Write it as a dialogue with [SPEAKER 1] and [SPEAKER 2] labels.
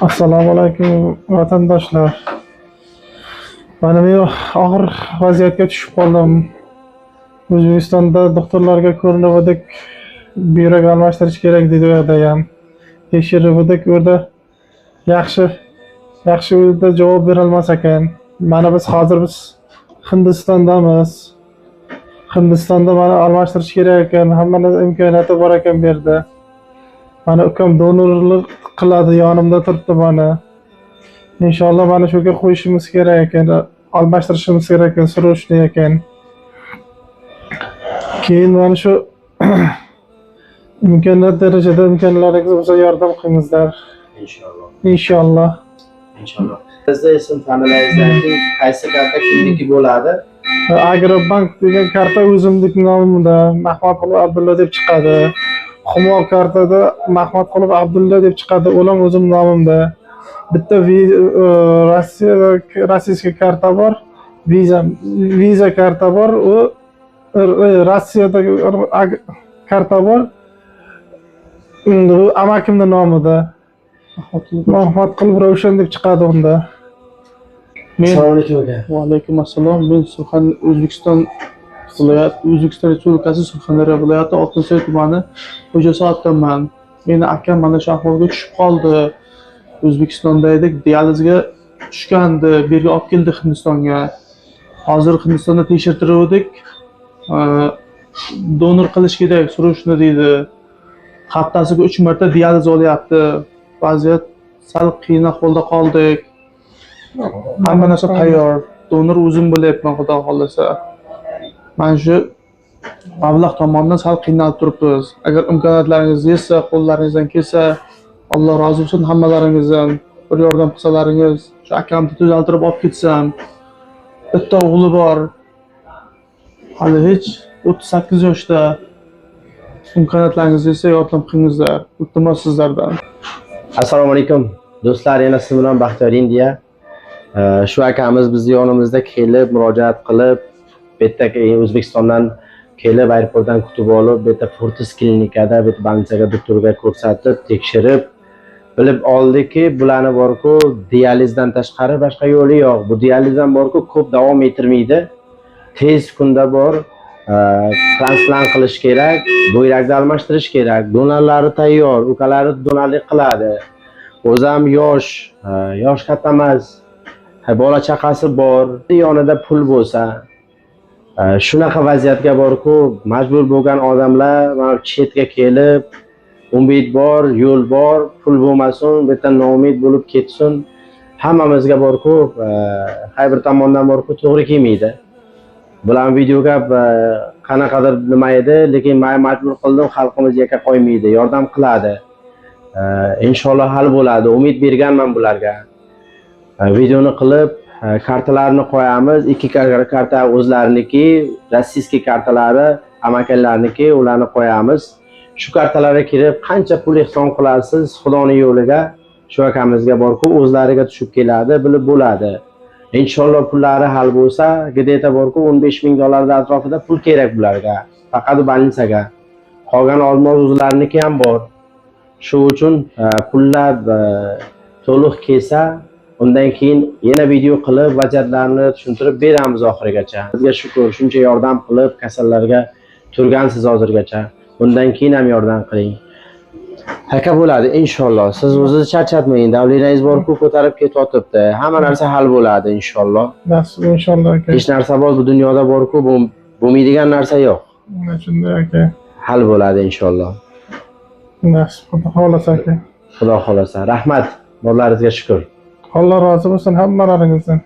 [SPEAKER 1] Assalomu alaykum vatandoshlar. Mana men og'ir vaziyatga tushib qoldim. O'zbekistonda doktorlarga ko'rinuvdik buyrak almashtirish kerak dedi u yerda ham. Tekshiruvdik u yerda yaxshi o'yda javob berilmas ekan. Mana biz Hindistondamiz. Hindistonda mana almashtirish kerak ekan. Hamma imkoniyati bor ekan bu yerda. Mana ukam donorlik qiladi, yonimda turibdi mana. Inshaalloh mana shuga qo'yishimiz kerak ekan, almashtirishimiz kerak ekan, srochniy ekan. Keyin mana shu imkonlaringiz bo'lsa yordam qilingizlar. Inshaalloh.
[SPEAKER 2] Bizda ism familiyangizni qaysi karta kimniki bo'ladi?
[SPEAKER 1] Agrobank degan karta o'zimning nomimda Mahmadqulov Abdulla deb chiqadi. Humo kartada Mahmadqulov Abdulla deb chiqadi, ular o'zim nomimda. Bitta rossiyskiy karta bor, viza karta bor, u Rossiyadagi karta bor. U amakimning nomida. Mahmadqulov Ravshan deb chiqadi unda.
[SPEAKER 2] Assalomu alaykum aka.
[SPEAKER 3] Va alaykum assalom. Men O'zbekiston Respublikasi Surxondaryo viloyati Oltinsoy tumani Xo'jasoatdanman. Meni akam mana shu ahvolga tushib qoldi. O'zbekistonda edik, dializga tushgandi, bu yerga olib keldi Hindistonga. Hozir Hindistonda tekshirtirdik. Donor qilish kerak, srochniy deydi. Haftasiga 3 marta dializ olyapti. Vaziyat sal qiyin ahvolda qoldik. Hamma narsa tayyor. Donor o'zim bo'layapman, xudo xolasa. Mana shu mablag' tomonidan sal qiynalib turibmiz. Agar imkoniyatlaringiz yetsa, qo'llaringizdan kelsa, Alloh rozi bo'lsin hammalaringizdan. Bir yordam qilsalaringiz, shu akamni tuzaltirib olib ketsam. Bitta o'g'li bor. Hali hech 38 yoshda. Imkoniyatlaringiz yetsa yordam qilingizlar. Iltimos sizlardan.
[SPEAKER 2] Assalomu alaykum do'stlar, yana siz bilan Baxtiyor Indiya. Shu akamiz bizni yonimizda kelib, murojaat qilib, bu yerda O'zbekistondan kelib, aeroportdan kutib olib, bu yerda Fortis klinikada, bu больницаga doktorga ko'rsatib, tekshirib, bilib oldiki, bularni bor-ku, dializdan tashqari boshqa yo'li yo'q. Bu dializdan bor-ku, ko'p davom ettirmaydi. Tez kunda bor, transplant qilish kerak, buyrakni almashtirish kerak. Donorlari tayyor, ukalari donorlik qiladi. O'zi ham yosh katta emas. Bola chaqasi bor, yonida pul bo'lsa, shunaqa vaziyatga bor-ku, majbur bo'lgan odamlar mana chetga kelib, umid bor, yo'l bor, pul bo'lmasin, bu yerdan noumid bo'lib ketsin. Hammamizga bor-ku, har bir tomondan bor-ku, to'g'ri kelmaydi. Bular videoga qanaqadir nima edi, lekin men majbur qildim, xalqimiz yakka qo'ymaydi, yordam qiladi. Inshaalloh hal bo'ladi, umid berganman bularga. Videoni qilib, kartalarni qo'yamiz. 2 karta o'zlariniki, rossiyskiy kartalari, amakallarniki, ularni qo'yamiz. Shu kartalarga kirib, qancha pul ehson qilasiz, Xudoning yo'liga, shu akamizga bor-ku, o'zlariga tushib keladi, bilib bo'ladi. Inshaalloh pullari hal bo'lsa, gideta bor-ku, $15,000 atrofida pul kerak bularga, faqat больницаga. Qolgan olmos o'zlariniki ham bor. Shu uchun pullar to'liq kelsa, undan keyin yana video qilib, vaziyatlarni tushuntirib beramiz oxirigacha. Sizga shukr, shuncha yordam qilib, kasallarga turgansiz hozirgacha. Undan keyin ham yordam qiling. Haka bo'ladi inshaalloh. Siz o'zingizni charchatmang. Davlatingiz bor-ku, ko'tarib ketayotibdi. Hamma narsa hal bo'ladi inshaalloh.
[SPEAKER 1] Nasib inshaalloh aka.
[SPEAKER 2] Hech narsa bor bu dunyoda bor-ku, bo'lmaydigan narsa yo'q.
[SPEAKER 1] Shunday aka.
[SPEAKER 2] Hal bo'ladi inshaalloh.
[SPEAKER 1] Nasib xudo xolasa aka.
[SPEAKER 2] Xudo xolasa. Rahmat. Mollaringizga shukr.
[SPEAKER 1] Alloh rozi bo'lsin hammalaringizdan.